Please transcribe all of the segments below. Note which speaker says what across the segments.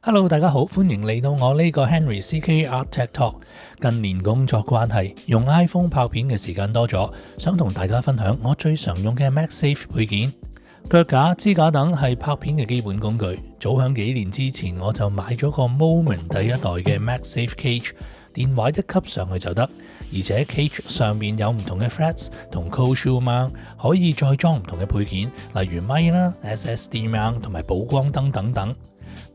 Speaker 1: Hello，大家好，歡迎嚟到我呢個 Henry CK Art Tech Talk。近年工作關係，用 iPhone 拍片嘅時間多咗，想同大家分享我最常用嘅 MagSafe 配件。腳架、支架等係拍片嘅基本工具。早響幾年之前我就買咗個 Moment 第一代嘅 MagSafe Cage， 電話一級上去就得，而且 Cage 上面有唔同嘅 Flats 同 Cold Shoe Mount， 可以再裝唔同嘅配件，例如咪啦、SSD Mount 同埋補光燈等等。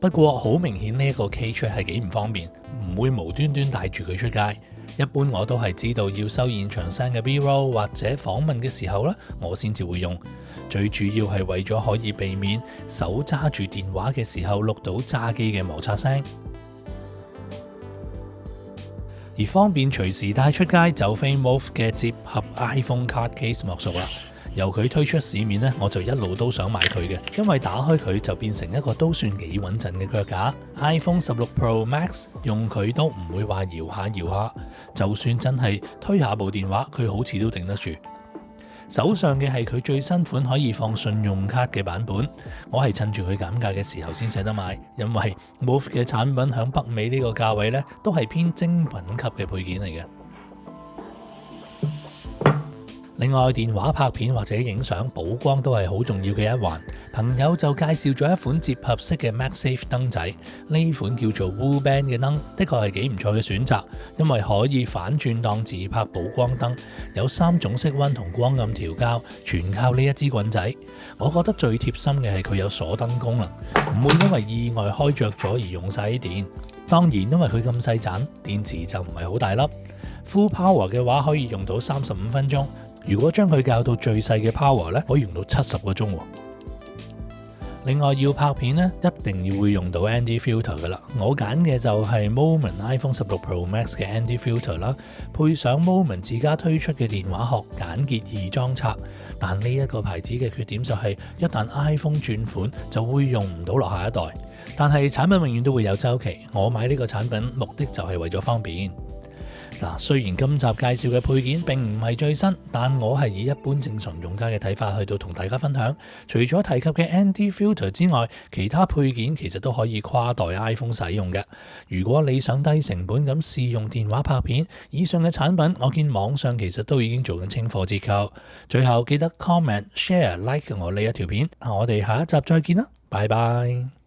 Speaker 1: 不過好明顯呢一個 cage 係幾唔方便，唔會無端端帶住佢出街。一般我都係知道要收現場聲嘅 B-roll 或者訪問嘅時候啦，我先至會用。最主要係為咗可以避免手揸住電話嘅時候錄到揸機嘅摩擦聲，而方便隨時帶出街就非 Move 嘅接合 iPhone Card Case 莫屬啦。由佢推出市面呢，我就一路都想買佢嘅，因為打開佢就變成一個都算幾穩陣嘅腳架。iPhone 16 Pro Max 用佢都唔會話搖下搖下，就算真係推下部電話，佢好似都頂得住。手上嘅係佢最新款可以放信用卡嘅版本，我係趁住佢減價嘅時候先捨得買，因為 Move 嘅產品響北美呢個價位呢，都係偏精品級嘅配件嚟嘅。另外，電話拍片或者影相補光都係好重要嘅一環。朋友就介紹咗一款接合式嘅 MagSafe 燈仔，呢款叫做 Wu Band 嘅燈，的確係幾唔錯嘅選擇，因為可以反轉當自拍補光燈，有3種色溫同光暗調校，全靠呢一支棍仔。我覺得最貼心嘅係佢有鎖燈功能，唔會因為意外開着咗而用晒啲電。當然，因為佢咁細盞，電池就唔係好大粒。Full Power 嘅話可以用到35分鐘。如果將佢校到最細嘅 power 咧，可以用到70個鐘。另外要拍片咧，一定要會用到 ND filter 噶啦。我揀嘅就係 Moment iPhone 16 Pro Max 嘅 ND filter 啦，配上 Moment 自家推出嘅電話殼，簡潔易裝拆。但呢一個牌子嘅缺點就係，一旦 iPhone 轉款就會用唔到落下一代。但係產品永遠都會有週期，我買呢個產品目的就係為咗方便。雖然今集介紹嘅配件並唔係最新，但我係以一般正常用家嘅睇法去到同大家分享。除咗提及嘅 ND filter 之外，其他配件其實都可以跨代 iPhone 使用嘅。如果你想低成本咁試用電話拍片，以上嘅產品我見網上其實都已經做緊清貨折扣。最後記得 comment、share、like 我呢一條片。我哋下一集再見啦，拜拜。